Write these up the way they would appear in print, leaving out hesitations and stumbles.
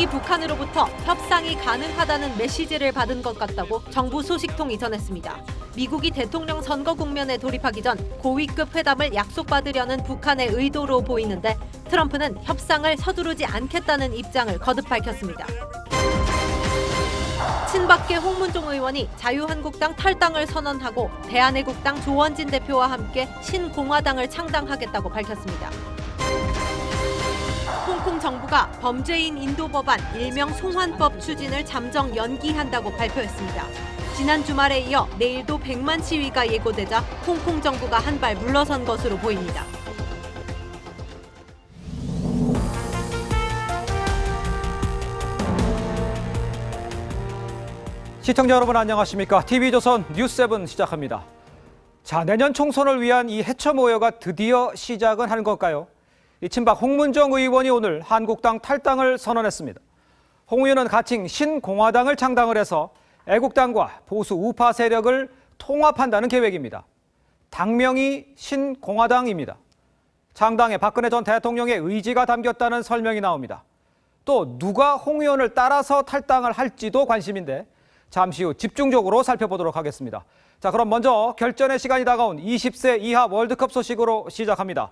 미국이 북한으로부터 협상이 가능하다는 메시지를 받은 것 같다고 정부 소식통이 전했습니다. 미국이 대통령 선거 국면에 돌입하기 전 고위급 회담을 약속받으려는 북한의 의도로 보이는데 트럼프는 협상을 서두르지 않겠다는 입장을 거듭 밝혔습니다. 친박계 홍문종 의원이 자유한국당 탈당을 선언하고 대한애국당 조원진 대표와 함께 신공화당을 창당하겠다고 밝혔습니다. 홍콩 정부가 범죄인 인도 법안 일명 송환법 추진을 잠정 연기한다고 발표했습니다. 지난 주말에 이어 내일도 100만 시위가 예고되자 홍콩 정부가 한 발 물러선 것으로 보입니다. 시청자 여러분 안녕하십니까? TV조선 뉴스7 시작합니다. 자, 내년 총선을 위한 이 해체 모여가 드디어 시작은 하는 걸까요? 이 친박 홍문정 의원이 오늘 한국당 탈당을 선언했습니다. 홍 의원은 가칭 신공화당을 창당을 해서 애국당과 보수 우파 세력을 통합한다는 계획입니다. 당명이 신공화당입니다. 창당에 박근혜 전 대통령의 의지가 담겼다는 설명이 나옵니다. 또 누가 홍 의원을 따라서 탈당을 할지도 관심인데 잠시 후 집중적으로 살펴보도록 하겠습니다. 자, 그럼 먼저 결전의 시간이 다가온 20세 이하 월드컵 소식으로 시작합니다.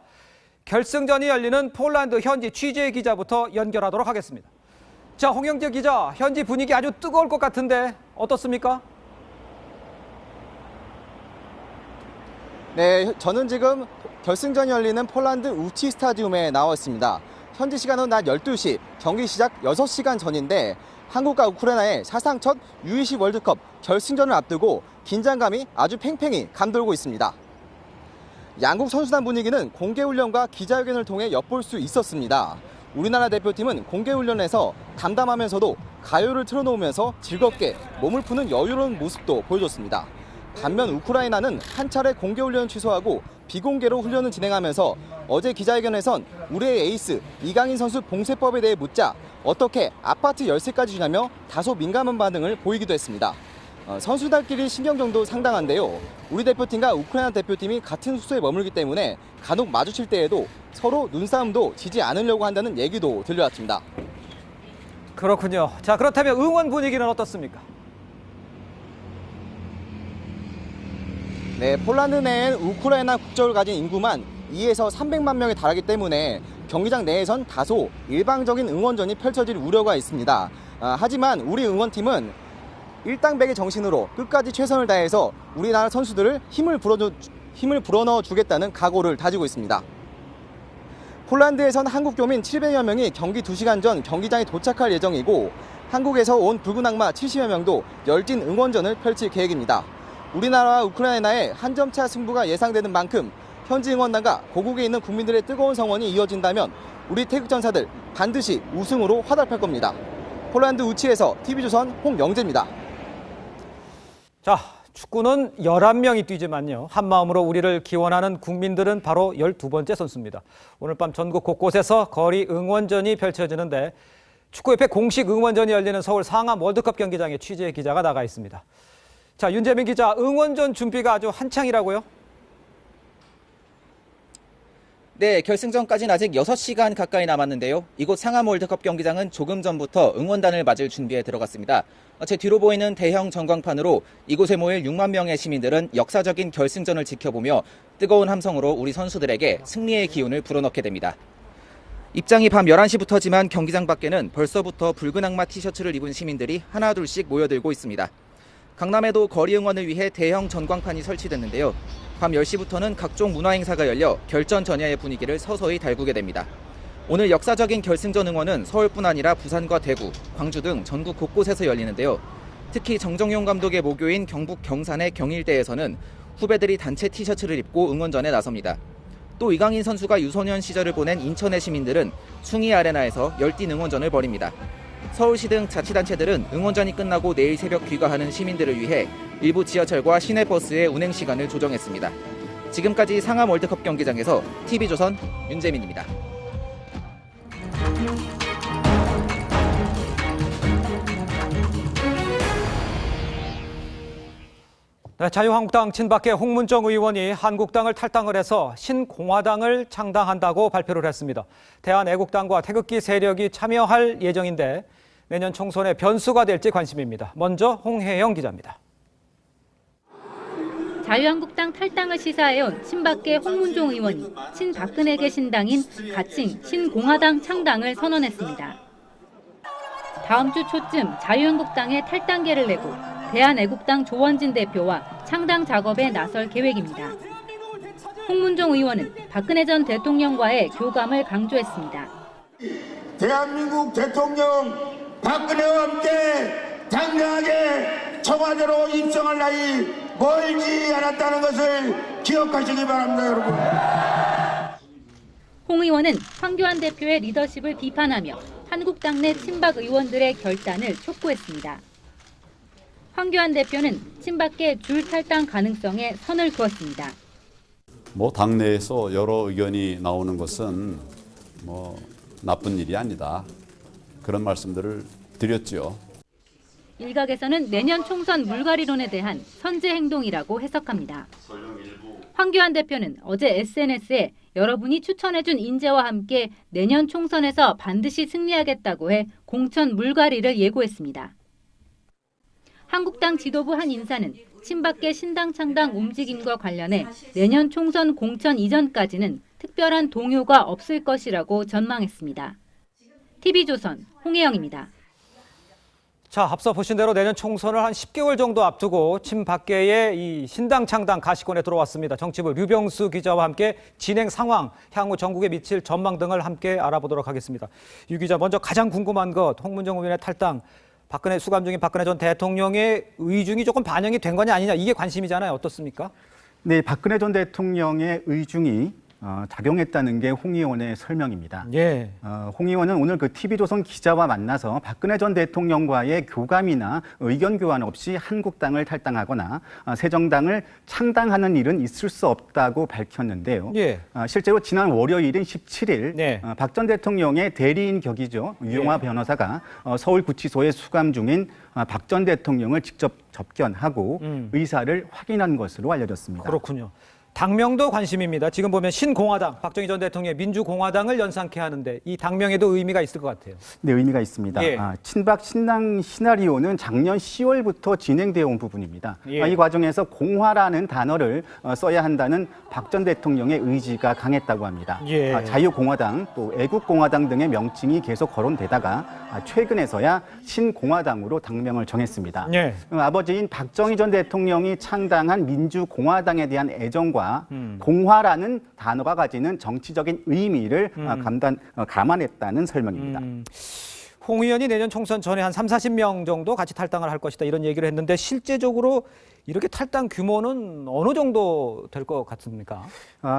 결승전이 열리는 폴란드 현지 취재 기자부터 연결하도록 하겠습니다. 자, 홍영재 기자, 현지 분위기 아주 뜨거울 것 같은데 어떻습니까? 네, 저는 지금 결승전이 열리는 폴란드 우치 스타디움에 나와 있습니다. 현지 시간은 낮 12시, 경기 시작 6시간 전인데 한국과 우크라이나의 사상 첫 U20 월드컵 결승전을 앞두고 긴장감이 아주 팽팽히 감돌고 있습니다. 양국 선수단 분위기는 공개훈련과 기자회견을 통해 엿볼 수 있었습니다. 우리나라 대표팀은 공개훈련에서 담담하면서도 가요를 틀어놓으면서 즐겁게 몸을 푸는 여유로운 모습도 보여줬습니다. 반면 우크라이나는 한 차례 공개훈련을 취소하고 비공개로 훈련을 진행하면서 어제 기자회견에선 우리의 에이스 이강인 선수 봉쇄법에 대해 묻자 어떻게 아파트 열쇠까지 주냐며 다소 민감한 반응을 보이기도 했습니다. 선수들끼리 신경전도 상당한데요. 우리 대표팀과 우크라이나 대표팀이 같은 숙소에 머물기 때문에 간혹 마주칠 때에도 서로 눈싸움도 지지 않으려고 한다는 얘기도 들려왔습니다. 그렇군요. 자, 그렇다면 응원 분위기는 어떻습니까? 네, 폴란드 내엔 우크라이나 국적을 가진 인구만 2에서 300만 명에 달하기 때문에 경기장 내에선 다소 일방적인 응원전이 펼쳐질 우려가 있습니다. 하지만 우리 응원팀은 일당백의 정신으로 끝까지 최선을 다해서 우리나라 선수들을 힘을 불어넣어 주겠다는 각오를 다지고 있습니다. 폴란드에선 한국 교민 700여 명이 경기 2시간 전 경기장에 도착할 예정이고 한국에서 온 붉은 악마 70여 명도 열띤 응원전을 펼칠 계획입니다. 우리나라와 우크라이나의 한 점차 승부가 예상되는 만큼 현지 응원단과 고국에 있는 국민들의 뜨거운 성원이 이어진다면 우리 태극전사들 반드시 우승으로 화답할 겁니다. 폴란드 우치에서 TV조선 홍영재입니다. 자, 축구는 11명이 뛰지만요. 한마음으로 우리를 기원하는 국민들은 바로 12번째 선수입니다. 오늘 밤 전국 곳곳에서 거리 응원전이 펼쳐지는데 축구협회 공식 응원전이 열리는 서울 상암 월드컵 경기장에 취재 기자가 나가 있습니다. 자, 윤재민 기자, 응원전 준비가 아주 한창이라고요? 네, 결승전까지는 아직 6시간 가까이 남았는데요. 이곳 상암 월드컵 경기장은 조금 전부터 응원단을 맞을 준비에 들어갔습니다. 제 뒤로 보이는 대형 전광판으로 이곳에 모일 6만 명의 시민들은 역사적인 결승전을 지켜보며 뜨거운 함성으로 우리 선수들에게 승리의 기운을 불어넣게 됩니다. 입장이 밤 11시부터지만 경기장 밖에는 벌써부터 붉은 악마 티셔츠를 입은 시민들이 하나둘씩 모여들고 있습니다. 강남에도 거리 응원을 위해 대형 전광판이 설치됐는데요. 밤 10시부터는 각종 문화 행사가 열려 결전 전야의 분위기를 서서히 달구게 됩니다. 오늘 역사적인 결승전 응원은 서울뿐 아니라 부산과 대구, 광주 등 전국 곳곳에서 열리는데요. 특히 정정용 감독의 모교인 경북 경산의 경일대에서는 후배들이 단체 티셔츠를 입고 응원전에 나섭니다. 또 이강인 선수가 유소년 시절을 보낸 인천의 시민들은 숭이 아레나에서 열띤 응원전을 벌입니다. 서울시 등 자치단체들은 응원전이 끝나고 내일 새벽 귀가하는 시민들을 위해 일부 지하철과 시내버스의 운행 시간을 조정했습니다. 지금까지 상암 월드컵 경기장에서 TV조선 윤재민입니다. 네, 자유한국당 친박계 홍문정 의원이 한국당을 탈당을 해서 신공화당을 창당한다고 발표를 했습니다. 대한애국당과 태극기 세력이 참여할 예정인데 내년 총선의 변수가 될지 관심입니다. 먼저 홍혜영 기자입니다. 자유한국당 탈당을 시사해온 친박계 홍문종 의원이 친박근혜계 신당인 가칭 신공화당 창당을 선언했습니다. 다음 주 초쯤 자유한국당에 탈당계를 내고 대한애국당 조원진 대표와 창당 작업에 나설 계획입니다. 홍문종 의원은 박근혜 전 대통령과의 교감을 강조했습니다. 대한민국 대통령 박근혜와 함께 당당하게 청와대로 입성할 날이 멀지 않았다는 것을 기억하시기 바랍니다, 여러분. 홍 의원은 황교안 대표의 리더십을 비판하며 한국당 내 친박 의원들의 결단을 촉구했습니다. 황교안 대표는 친박계 줄 탈당 가능성에 선을 그었습니다. 당내에서 여러 의견이 나오는 것은 나쁜 일이 아니다. 그런 말씀들을 드렸죠. 일각에서는 내년 총선 물갈이론에 대한 선제 행동이라고 해석합니다. 황교안 대표는 어제 SNS에 여러분이 추천해준 인재와 함께 내년 총선에서 반드시 승리하겠다고 해 공천 물갈이를 예고했습니다. 한국당 지도부 한 인사는 친박계 신당 창당 움직임과 관련해 내년 총선 공천 이전까지는 특별한 동요가 없을 것이라고 전망했습니다. TV조선 홍혜영입니다. 자, 앞서 보신 대로 내년 총선을 한 10개월 정도 앞두고 친박계의 이 신당 창당 가시권에 들어왔습니다. 정치부 류병수 기자와 함께 진행 상황, 향후 전국에 미칠 전망 등을 함께 알아보도록 하겠습니다. 유 기자, 먼저 가장 궁금한 것, 홍문정 의원의 탈당, 수감 중인 박근혜 전 대통령의 의중이 조금 반영이 된 거냐 아니냐, 이게 관심이잖아요. 어떻습니까? 네, 박근혜 전 대통령의 의중이 작용했다는 게 홍 의원의 설명입니다. 예. 홍 의원은 오늘 TV조선 기자와 만나서 박근혜 전 대통령과의 교감이나 의견 교환 없이 한국당을 탈당하거나 새정당을 창당하는 일은 있을 수 없다고 밝혔는데요. 예. 실제로 지난 월요일인 17일 네. 박 전 대통령의 대리인 격이죠. 유영하 변호사가 서울구치소에 수감 중인 박 전 대통령을 직접 접견하고 의사를 확인한 것으로 알려졌습니다. 그렇군요. 당명도 관심입니다. 지금 보면 신공화당, 박정희 전 대통령의 민주공화당을 연상케 하는데 이 당명에도 의미가 있을 것 같아요. 네, 의미가 있습니다. 예. 친박 신당 시나리오는 작년 10월부터 진행되어 온 부분입니다. 예. 이 과정에서 공화라는 단어를 써야 한다는 박 전 대통령의 의지가 강했다고 합니다. 예. 자유공화당 또 애국공화당 등의 명칭이 계속 거론되다가 최근에서야 신공화당으로 당명을 정했습니다. 예. 아버지인 박정희 전 대통령이 창당한 민주공화당에 대한 애정과 공화라는 단어가 가지는 정치적인 의미를 감안했다는 설명입니다. 홍 의원이 내년 총선 전에 한 30-40명 정도 같이 탈당을 할 것이다 이런 얘기를 했는데 실제적으로 이렇게 탈당 규모는 어느 정도 될 것 같습니까?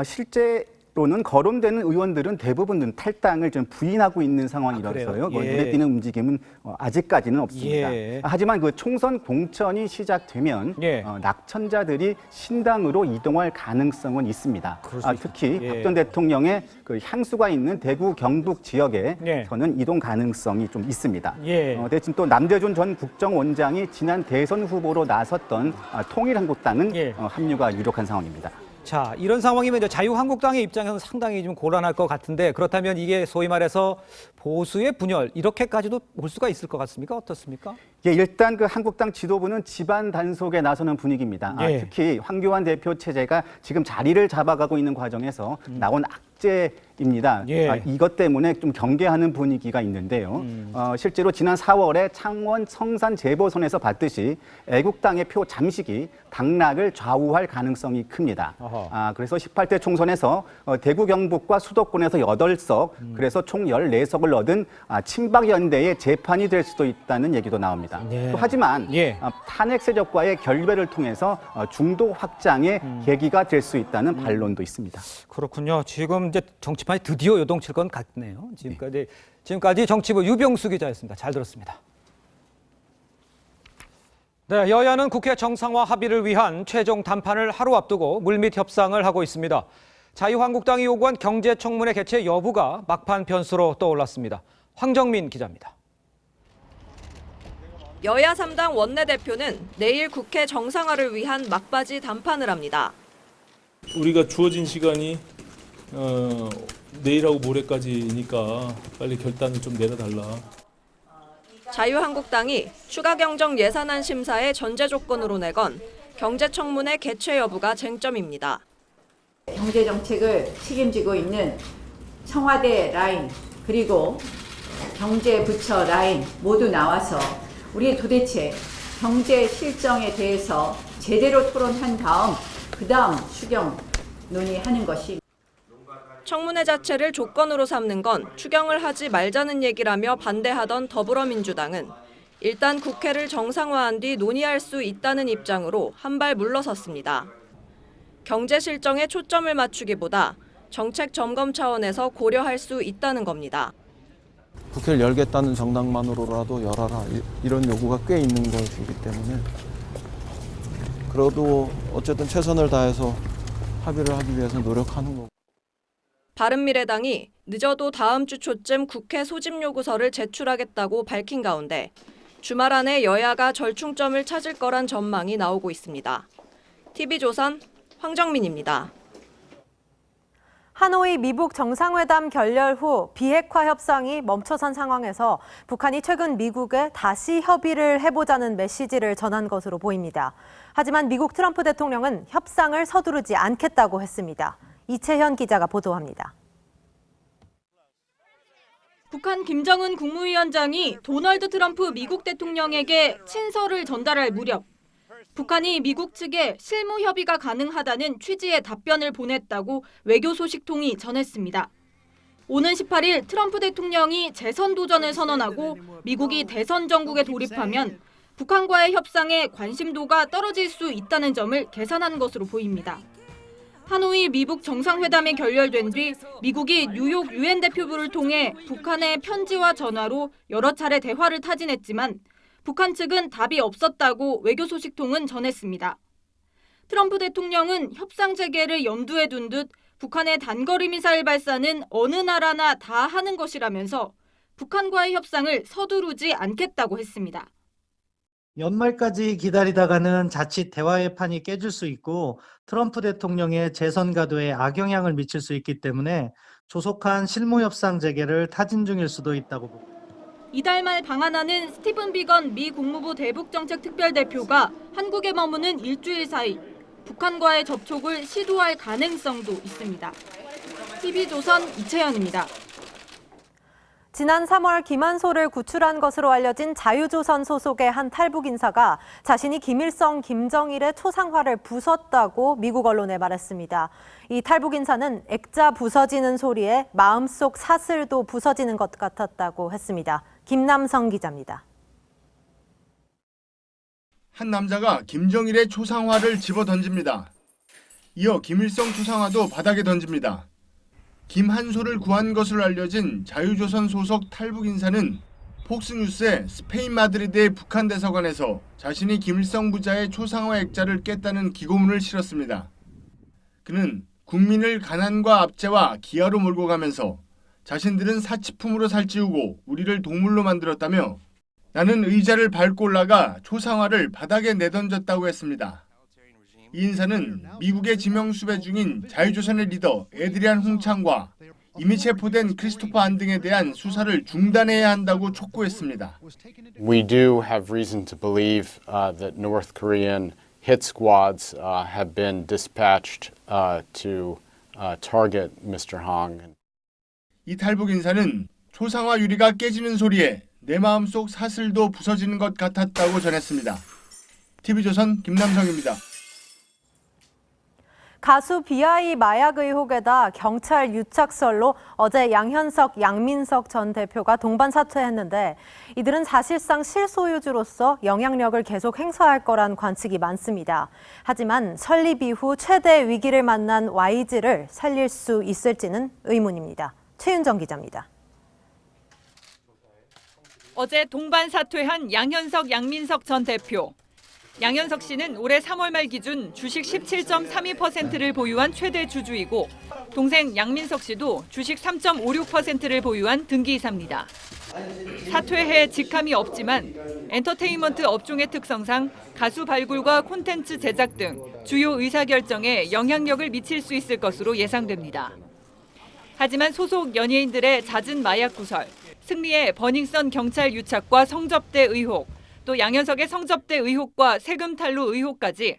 실제로는 거론되는 의원들은 대부분 탈당을 좀 부인하고 있는 상황이라서요. 그래요? 예. 눈에 띄는 움직임은 아직까지는 없습니다. 예. 하지만 총선 공천이 시작되면 예. 낙천자들이 신당으로 이동할 가능성은 있습니다. 특히 예. 박 전 대통령의 향수가 있는 대구 경북 지역에 예. 저는 이동 가능성이 좀 있습니다. 예. 대신 또 남대준 전 국정원장이 지난 대선 후보로 나섰던 통일한국당은 예. 합류가 유력한 상황입니다. 자, 이런 상황이면 이제 자유한국당의 입장에서는 상당히 좀 곤란할 것 같은데 그렇다면 이게 소위 말해서 보수의 분열 이렇게까지도 올 수가 있을 것 같습니까? 어떻습니까? 예, 일단 한국당 지도부는 집안 단속에 나서는 분위기입니다. 예. 특히 황교안 대표 체제가 지금 자리를 잡아가고 있는 과정에서 나온 악재입니다. 예. 이것 때문에 좀 경계하는 분위기가 있는데요. 실제로 지난 4월에 창원 성산 재보선에서 봤듯이 애국당의 표 잠식이 당락을 좌우할 가능성이 큽니다. 그래서 18대 총선에서 대구 경북과 수도권에서 8석, 그래서 총 14석을 얻은 친박연대의 재판이 될 수도 있다는 얘기도 나옵니다. 예. 또 하지만 예. 탄핵 세력과의 결별을 통해서 중도 확장의 계기가 될 수 있다는 반론도 있습니다. 그렇군요. 지금 이제 정치판이 드디어 요동칠 건 같네요. 지금까지 정치부 유병수 기자였습니다. 잘 들었습니다. 네, 여야는 국회 정상화 합의를 위한 최종 담판을 하루 앞두고 물밑 협상을 하고 있습니다. 자유한국당이 요구한 경제청문회 개최 여부가 막판 변수로 떠올랐습니다. 황정민 기자입니다. 여야 3당 원내대표는 내일 국회 정상화를 위한 막바지 담판을 합니다. 우리가 주어진 시간이 내일하고 모레까지니까 빨리 결단을 좀 내려달라. 자유한국당이 추가 경정 예산안 심사의 전제 조건으로 내건 경제청문회 개최 여부가 쟁점입니다. 경제정책을 책임지고 있는 청와대 라인 그리고 경제부처 라인 모두 나와서 우리 도대체 경제 실정에 대해서 제대로 토론한 다음 그다음 추경 논의하는 것이 청문회 자체를 조건으로 삼는 건 추경을 하지 말자는 얘기라며 반대하던 더불어민주당은 일단 국회를 정상화한 뒤 논의할 수 있다는 입장으로 한 발 물러섰습니다. 경제 실정에 초점을 맞추기보다 정책 점검 차원에서 고려할 수 있다는 겁니다. 국회를 열겠다는 정당만으로라도 열어라 이런 요구가 꽤 있는 것이기 때문에 그래도 어쨌든 최선을 다해서 합의를 하기 위해서 노력하는 거고. 바른미래당이 늦어도 다음 주 초쯤 국회 소집 요구서를 제출하겠다고 밝힌 가운데 주말 안에 여야가 절충점을 찾을 거란 전망이 나오고 있습니다. TV조선 황정민입니다. 하노이 미북 정상회담 결렬 후 비핵화 협상이 멈춰선 상황에서 북한이 최근 미국에 다시 협의를 해보자는 메시지를 전한 것으로 보입니다. 하지만 미국 트럼프 대통령은 협상을 서두르지 않겠다고 했습니다. 이채현 기자가 보도합니다. 북한 김정은 국무위원장이 도널드 트럼프 미국 대통령에게 친서를 전달할 무렵 북한이 미국 측에 실무 협의가 가능하다는 취지의 답변을 보냈다고 외교소식통이 전했습니다. 오는 18일 트럼프 대통령이 재선 도전을 선언하고 미국이 대선 정국에 돌입하면 북한과의 협상에 관심도가 떨어질 수 있다는 점을 계산한 것으로 보입니다. 하노이 미북 정상회담이 결렬된 뒤 미국이 뉴욕 유엔 대표부를 통해 북한의 편지와 전화로 여러 차례 대화를 타진했지만 북한 측은 답이 없었다고 외교소식통은 전했습니다. 트럼프 대통령은 협상 재개를 염두에 둔 듯 북한의 단거리 미사일 발사는 어느 나라나 다 하는 것이라면서 북한과의 협상을 서두르지 않겠다고 했습니다. 연말까지 기다리다가는 자칫 대화의 판이 깨질 수 있고 트럼프 대통령의 재선 가도에 악영향을 미칠 수 있기 때문에 조속한 실무 협상 재개를 타진 중일 수도 있다고 봅니다. 이달 말 방한하는 스티븐 비건 미 국무부 대북정책 특별대표가 한국에 머무는 일주일 사이 북한과의 접촉을 시도할 가능성도 있습니다. TV조선 이채연입니다. 지난 3월 김한소를 구출한 것으로 알려진 자유조선 소속의 한 탈북 인사가 자신이 김일성, 김정일의 초상화를 부쉈다고 미국 언론에 말했습니다. 이 탈북 인사는 액자 부서지는 소리에 마음속 사슬도 부서지는 것 같았다고 했습니다. 김남성 기자입니다. 한 남자가 김정일의 초상화를 집어 던집니다. 이어 김일성 초상화도 바닥에 던집니다. 김한소를 구한 것으로 알려진 자유조선 소속 탈북 인사는 폭스뉴스에 스페인 마드리드의 북한 대사관에서 자신이 김일성 부자의 초상화 액자를 깼다는 기고문을 실었습니다. 그는 국민을 가난과 압제와 기아로 몰고 가면서 자신들은 사치품으로 살찌우고 우리를 동물로 만들었다며 나는 의자를 밟고 올라가 초상화를 바닥에 내던졌다고 했습니다. 이 인사는 미국의 지명 수배 중인 자유조선의 리더 에드리안 홍창과 이미 체포된 크리스토퍼 안 등에 대한 수사를 중단해야 한다고 촉구했습니다. We do have reason to believe that North Korean hit squads have been dispatched to target Mr. Hong. 이 탈북 인사는 초상화 유리가 깨지는 소리에 내 마음속 사슬도 부서지는 것 같았다고 전했습니다. TV조선 김남성입니다. 가수 비아이 마약 의혹에다 경찰 유착설로 어제 양현석, 양민석 전 대표가 동반 사퇴했는데 이들은 사실상 실소유주로서 영향력을 계속 행사할 거란 관측이 많습니다. 하지만 설립 이후 최대 위기를 만난 YG를 살릴 수 있을지는 의문입니다. 최윤정 기자입니다. 어제 동반 사퇴한 양현석, 양민석 전 대표. 양현석 씨는 올해 3월 말 기준 주식 17.32%를 보유한 최대 주주이고 동생 양민석 씨도 주식 3.56%를 보유한 등기이사입니다. 사퇴해 직함이 없지만 엔터테인먼트 업종의 특성상 가수 발굴과 콘텐츠 제작 등 주요 의사결정에 영향력을 미칠 수 있을 것으로 예상됩니다. 하지만 소속 연예인들의 잦은 마약 구설, 승리의 버닝썬 경찰 유착과 성접대 의혹, 또 양현석의 성접대 의혹과 세금 탈루 의혹까지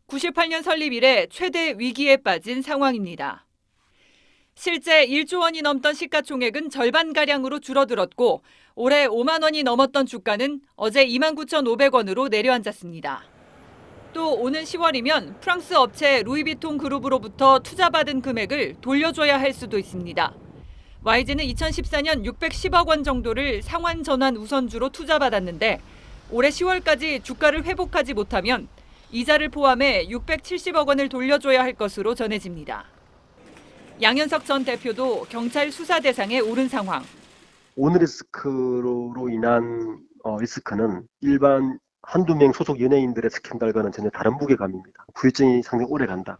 98년 설립 이래 최대 위기에 빠진 상황입니다. 실제 1조 원이 넘던 시가총액은 절반가량으로 줄어들었고 올해 5만 원이 넘었던 주가는 어제 29,500원으로 내려앉았습니다. 또 오는 10월이면 프랑스 업체 루이비통 그룹으로부터 투자받은 금액을 돌려줘야 할 수도 있습니다. YG는 2014년 610억 원 정도를 상환 전환 우선주로 투자받았는데 올해 10월까지 주가를 회복하지 못하면 이자를 포함해 670억 원을 돌려줘야 할 것으로 전해집니다. 양현석 전 대표도 경찰 수사 대상에 오른 상황. 오늘 리스크로 인한 리스크는 일반 한두 명 소속 연예인들의 스캔들과는 전혀 다른 무게감입니다. 후유증이 상당히 오래 간다.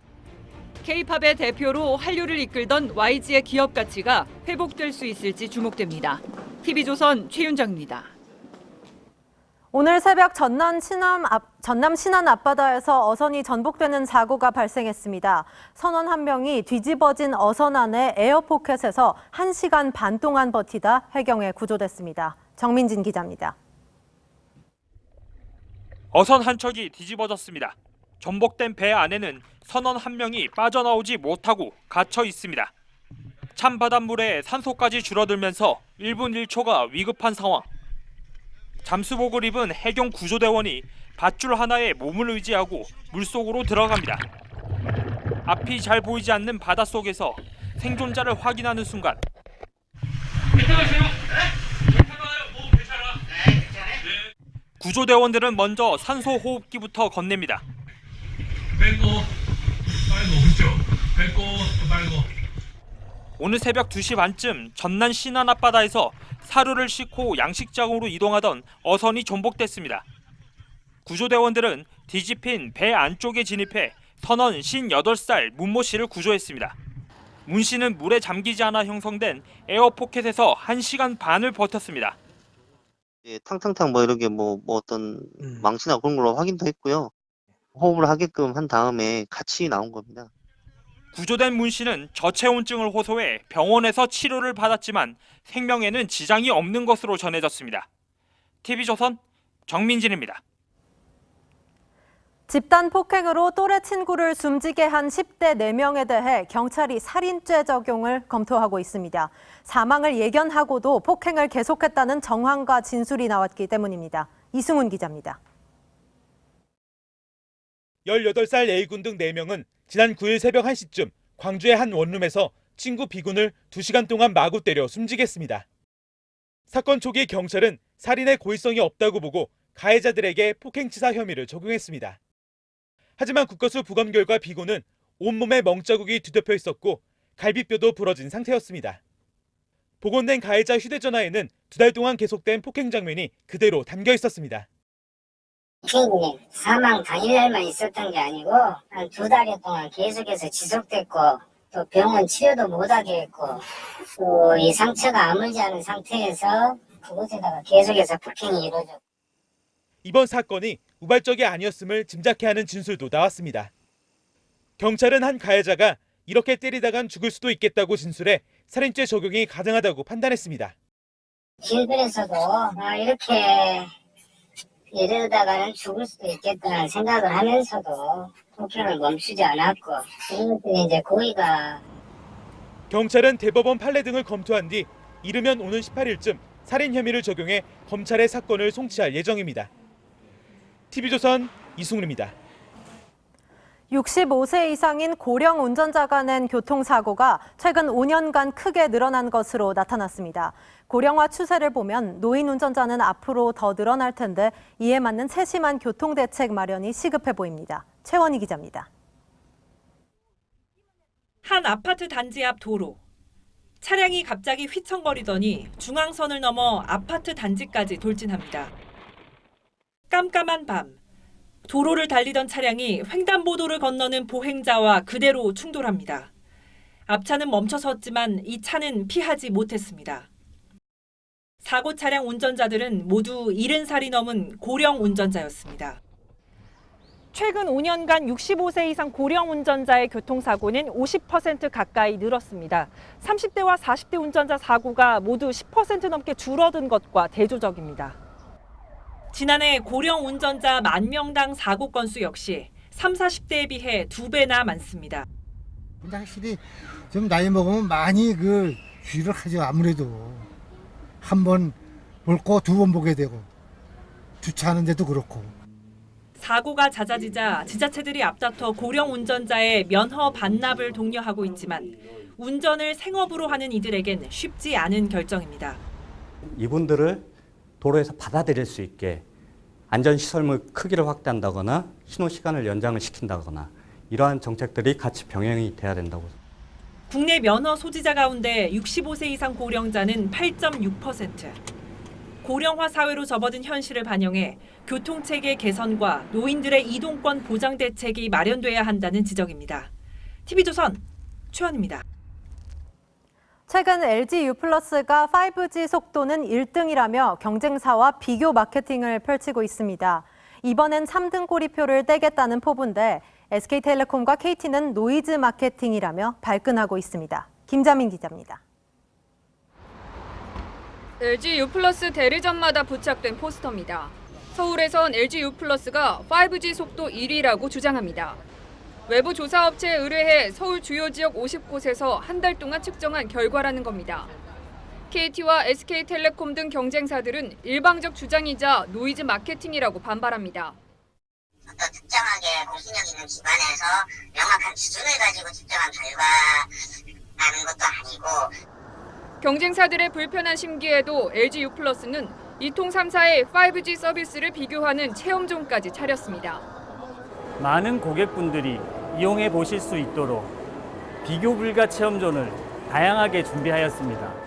K-팝의 대표로 한류를 이끌던 YG의 기업 가치가 회복될 수 있을지 주목됩니다. TV조선 최윤정입니다. 오늘 새벽 전남 신안 앞바다에서 어선이 전복되는 사고가 발생했습니다. 선원 한 명이 뒤집어진 어선 안에 에어포켓에서 1시간 반 동안 버티다 해경에 구조됐습니다. 정민진 기자입니다. 어선 한 척이 뒤집어졌습니다. 전복된 배 안에는 선원 한 명이 빠져나오지 못하고 갇혀 있습니다. 찬 바닷물에 산소까지 줄어들면서 1분 1초가 위급한 상황. 잠수복을 입은 해경 구조대원이 밧줄 하나에 몸을 의지하고 물속으로 들어갑니다. 앞이 잘 보이지 않는 바닷속에서 생존자를 확인하는 순간 구조대원들은 먼저 산소 호흡기부터 건넵니다. 오늘 새벽 2시 반쯤 전남 신안 앞바다에서 사료를 싣고 양식장으로 이동하던 어선이 전복됐습니다. 구조대원들은 뒤집힌 배 안쪽에 진입해 선원 58살 문모 씨를 구조했습니다. 문 씨는 물에 잠기지 않아 형성된 에어포켓에서 1시간 반을 버텼습니다. 예, 탕탕탕 뭐 이렇게 뭐 어떤 망치나 그런 걸로 확인도 했고요. 호흡을 하게끔 한 다음에 같이 나온 겁니다. 구조된 문 씨는 저체온증을 호소해 병원에서 치료를 받았지만 생명에는 지장이 없는 것으로 전해졌습니다. TV조선 정민진입니다. 집단 폭행으로 또래 친구를 숨지게 한 10대 4명에 대해 경찰이 살인죄 적용을 검토하고 있습니다. 사망을 예견하고도 폭행을 계속했다는 정황과 진술이 나왔기 때문입니다. 이승훈 기자입니다. 18살 A군 등 4명은 지난 9일 새벽 1시쯤 광주의 한 원룸에서 친구 B군을 2시간 동안 마구 때려 숨지게 했습니다. 사건 초기 경찰은 살인의 고의성이 없다고 보고 가해자들에게 폭행치사 혐의를 적용했습니다. 하지만 국과수 부검 결과 B군은 온몸에 멍자국이 뒤덮여 있었고 갈비뼈도 부러진 상태였습니다. 복원된 가해자 휴대전화에는 2달 동안 계속된 폭행 장면이 그대로 담겨 있었습니다. 폭행이 사망 당일날만 있었던 게 아니고 한 2달 동안 계속해서 지속됐고 또 병원 치료도 못하게 했고 또 이 상처가 아물지 않은 상태에서 그곳에다가 계속해서 폭행이 이루어졌고 이번 사건이 우발적이 아니었음을 짐작케 하는 진술도 나왔습니다. 경찰은 한 가해자가 이렇게 때리다간 죽을 수도 있겠다고 진술해 살인죄 적용이 가능하다고 판단했습니다. 길거리에서도 이렇게 이러다가는 죽을 수도 있겠다는 생각을 하면서도 폭행을 멈추지 않았고 이것들이 이제 고의가. 경찰은 대법원 판례 등을 검토한 뒤 이르면 오는 18일쯤 살인 혐의를 적용해 검찰에 사건을 송치할 예정입니다. TV조선 이승훈입니다. 65세 이상인 고령 운전자가 낸 교통사고가 최근 5년간 크게 늘어난 것으로 나타났습니다. 고령화 추세를 보면 노인 운전자는 앞으로 더 늘어날 텐데 이에 맞는 세심한 교통대책 마련이 시급해 보입니다. 최원희 기자입니다. 한 아파트 단지 앞 도로. 차량이 갑자기 휘청거리더니 중앙선을 넘어 아파트 단지까지 돌진합니다. 깜깜한 밤, 도로를 달리던 차량이 횡단보도를 건너는 보행자와 그대로 충돌합니다. 앞차는 멈춰섰지만 이 차는 피하지 못했습니다. 사고 차량 운전자들은 모두 70살이 넘은 고령 운전자였습니다. 최근 5년간 65세 이상 고령 운전자의 교통사고는 50% 가까이 늘었습니다. 30대와 40대 운전자 사고가 모두 10% 넘게 줄어든 것과 대조적입니다. 지난해 고령 운전자 10,000명당 사고 건수 역시 30, 40대에 비해 2배나 많습니다. 근데 확실히 좀 나이 먹으면 많이 주의를 하죠. 아무래도 한 번 볼 거 두 번 보게 되고 주차하는데도 그렇고. 사고가 잦아지자 지자체들이 앞다퉈 고령 운전자의 면허 반납을 독려하고 있지만 운전을 생업으로 하는 이들에겐 쉽지 않은 결정입니다. 이분들을 도로에서 받아들일 수 있게 안전시설물 크기를 확대한다거나 신호시간을 연장을 시킨다거나 이러한 정책들이 같이 병행이 돼야 된다고. 국내 면허 소지자 가운데 65세 이상 고령자는 8.6%. 고령화 사회로 접어든 현실을 반영해 교통체계 개선과 노인들의 이동권 보장 대책이 마련돼야 한다는 지적입니다. TV조선 최원입니다. 최근 LG U+가 5G 속도는 1등이라며 경쟁사와 비교 마케팅을 펼치고 있습니다. 이번엔 3등 꼬리표를 떼겠다는 포부인데 SK텔레콤과 KT는 노이즈 마케팅이라며 발끈하고 있습니다. 김자민 기자입니다. LG U+ 대리점마다 부착된 포스터입니다. 서울에선 LG U+가 5G 속도 1위라고 주장합니다. 외부 조사업체에 의뢰해 서울 주요 지역 50곳에서 한 달 동안 측정한 결과라는 겁니다. KT와 SK텔레콤 등 경쟁사들은 일방적 주장이자 노이즈 마케팅이라고 반발합니다. 어떤 특정하게 공신력 있는 기관에서 명확한 기준을 가지고 측정한 결과라는 것도 아니고. 경쟁사들의 불편한 심기에도 LG U+는 이통 3사의 5G 서비스를 비교하는 체험존까지 차렸습니다. 많은 고객분들이 이용해 보실 수 있도록 비교 불가 체험존을 다양하게 준비하였습니다.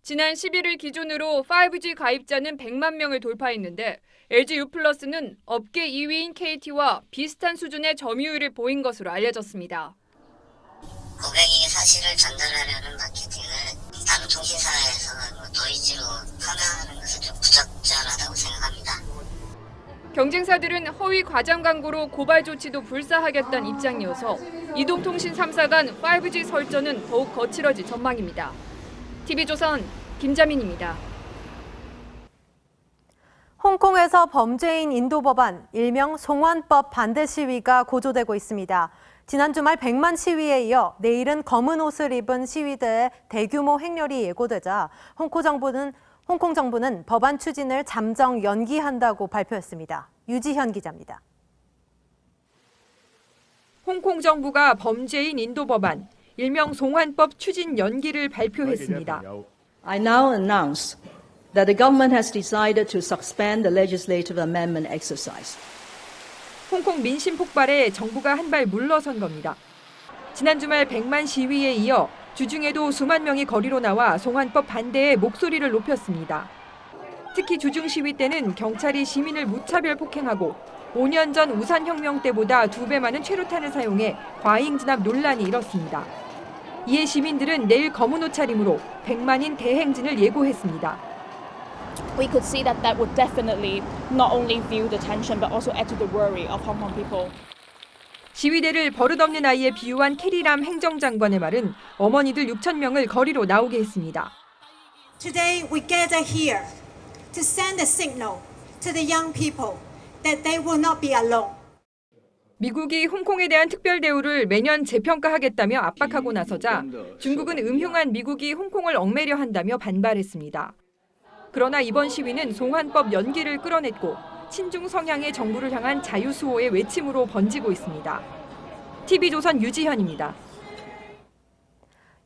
지난 11일 기준으로 5G 가입자는 100만 명을 돌파했는데 LG U+는 업계 2위인 KT와 비슷한 수준의 점유율을 보인 것으로 알려졌습니다. 고객에게 사실을 전달하려는 마케팅을 다른 통신사에서는 노이즈로 판단하는 것은 좀 부적절하다고 생각합니다. 경쟁사들은 허위 과장 광고로 고발 조치도 불사하겠다는 입장이어서 이동통신 3사 간 5G 설전은 더욱 거칠어질 전망입니다. TV조선 김자민입니다. 홍콩에서 범죄인 인도 법안, 일명 송환법 반대 시위가 고조되고 있습니다. 지난 주말 100만 시위에 이어 내일은 검은 옷을 입은 시위대의 대규모 행렬이 예고되자 홍콩 정부는 법안 추진을 잠정 연기한다고 발표했습니다. 유지현 기자입니다. 홍콩 정부가 범죄인 인도 법안, 일명 송환법 추진 연기를 발표했습니다. I now announce that the government has decided to suspend the legislative amendment exercise. 홍콩 민심 폭발에 정부가 한 발 물러선 겁니다. 지난 주말 100만 시위에 이어 주중에도 수만 명이 거리로 나와 송환법 반대에 목소리를 높였습니다. 특히 주중 시위 때는 경찰이 시민을 무차별 폭행하고 5년 전 우산혁명 때보다 2배 많은 최루탄을 사용해 과잉 진압 논란이 일었습니다. 이에 시민들은 내일 검은 옷차림으로 100만인 대행진을 예고했습니다. We could see that would definitely not only fuel the tension but also add to the worry of Hong Kong people. 시위대를 버릇없는 아이에 비유한 캐리람 행정장관의 말은 어머니들 6천 명을 거리로 나오게 했습니다. Today we gather here to send a signal to the young people that they will not be alone. 미국이 홍콩에 대한 특별 대우를 매년 재평가하겠다며 압박하고 나서자 중국은 음흉한 미국이 홍콩을 얽매려 한다며 반발했습니다. 그러나 이번 시위는 송환법 연기를 끌어냈고 친중 성향의 정부를 향한 자유수호의 외침으로 번지고 있습니다. TV조선 유지현입니다.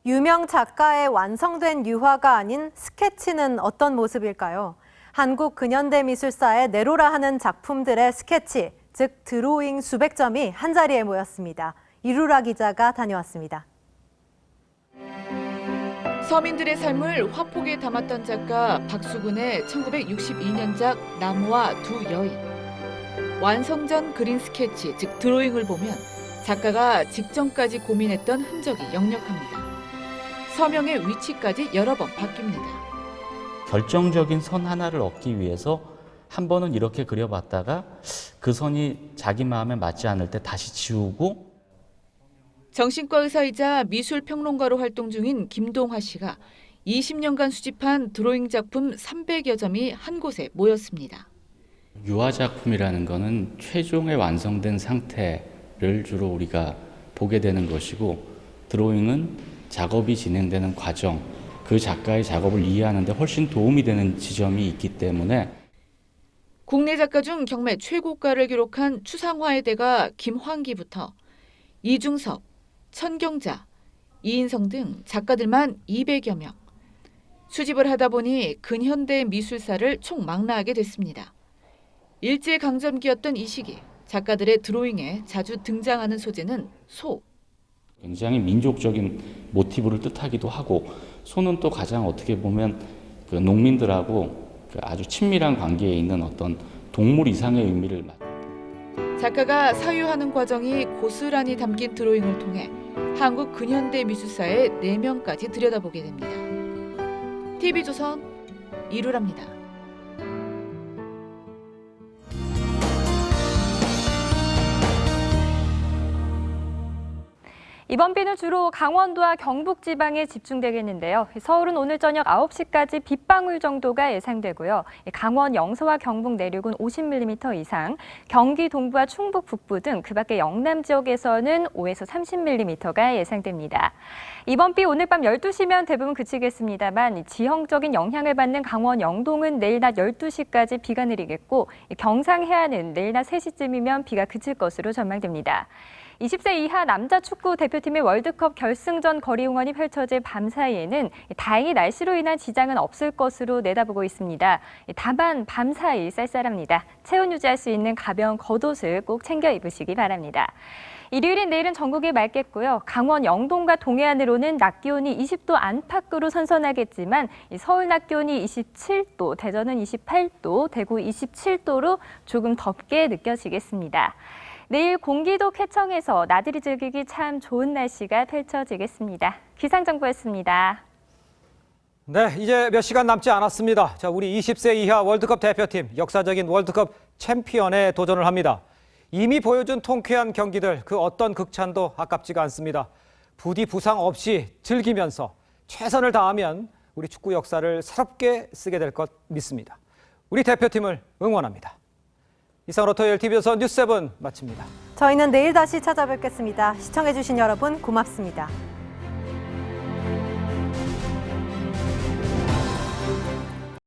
유명 작가의 완성된 유화가 아닌 스케치는 어떤 모습일까요? 한국 근현대 미술사의 내로라 하는 작품들의 스케치, 즉 드로잉 수백 점이 한자리에 모였습니다. 이루라 기자가 다녀왔습니다. 서민들의 삶을 화폭에 담았던 작가 박수근의 1962년작 나무와 두 여인. 완성전 그린 스케치, 즉 드로잉을 보면 작가가 직전까지 고민했던 흔적이 역력합니다. 서명의 위치까지 여러 번 바뀝니다. 결정적인 선 하나를 얻기 위해서 한 번은 이렇게 그려봤다가 그 선이 자기 마음에 맞지 않을 때 다시 지우고. 정신과 의사이자 미술평론가로 활동 중인 김동화 씨가 20년간 수집한 드로잉 작품 300여 점이 한 곳에 모였습니다. 유화작품이라는 것은 최종의 완성된 상태를 주로 우리가 보게 되는 것이고, 드로잉은 작업이 진행되는 과정, 그 작가의 작업을 이해하는 데 훨씬 도움이 되는 지점이 있기 때문에. 국내 작가 중 경매 최고가를 기록한 추상화의 대가 김황기부터 이중섭, 천경자, 이인성 등 작가들만 200여 명. 수집을 하다 보니 근현대 미술사를 총망라하게 됐습니다. 일제강점기였던 이 시기, 작가들의 드로잉에 자주 등장하는 소재는 소. 굉장히 민족적인 모티브를 뜻하기도 하고, 소는 또 가장 어떻게 보면 그 농민들하고 아주 친밀한 관계에 있는 어떤 동물 이상의 의미를. 작가가 사유하는 과정이 고스란히 담긴 드로잉을 통해 한국 근현대 미술사의 내면까지 들여다보게 됩니다. TV조선 이루랍니다. 이번 비는 주로 강원도와 경북 지방에 집중되겠는데요. 서울은 오늘 저녁 9시까지 빗방울 정도가 예상되고요. 강원 영서와 경북 내륙은 50mm 이상, 경기 동부와 충북 북부 등 그 밖에 영남 지역에서는 5에서 30mm가 예상됩니다. 이번 비 오늘 밤 12시면 대부분 그치겠습니다만 지형적인 영향을 받는 강원 영동은 내일 낮 12시까지 비가 내리겠고, 경상 해안은 내일 낮 3시쯤이면 비가 그칠 것으로 전망됩니다. 20세 이하 남자 축구 대표팀의 월드컵 결승전 거리 응원이 펼쳐질 밤 사이에는 다행히 날씨로 인한 지장은 없을 것으로 내다보고 있습니다. 다만 밤 사이 쌀쌀합니다. 체온 유지할 수 있는 가벼운 겉옷을 꼭 챙겨 입으시기 바랍니다. 일요일인 내일은 전국이 맑겠고요. 강원 영동과 동해안으로는 낮 기온이 20도 안팎으로 선선하겠지만 서울 낮 기온이 27도, 대전은 28도, 대구 27도로 조금 덥게 느껴지겠습니다. 내일 공기도 쾌청해서 나들이 즐기기 참 좋은 날씨가 펼쳐지겠습니다. 기상정보였습니다. 네, 이제 몇 시간 남지 않았습니다. 자, 우리 20세 이하 월드컵 대표팀 역사적인 월드컵 챔피언에 도전을 합니다. 이미 보여준 통쾌한 경기들, 그 어떤 극찬도 아깝지가 않습니다. 부디 부상 없이 즐기면서 최선을 다하면 우리 축구 역사를 새롭게 쓰게 될 것 믿습니다. 우리 대표팀을 응원합니다. 이상으로 토요일 TV조선 뉴스 7 마칩니다. 저희는 내일 다시 찾아뵙겠습니다. 시청해주신 여러분 고맙습니다.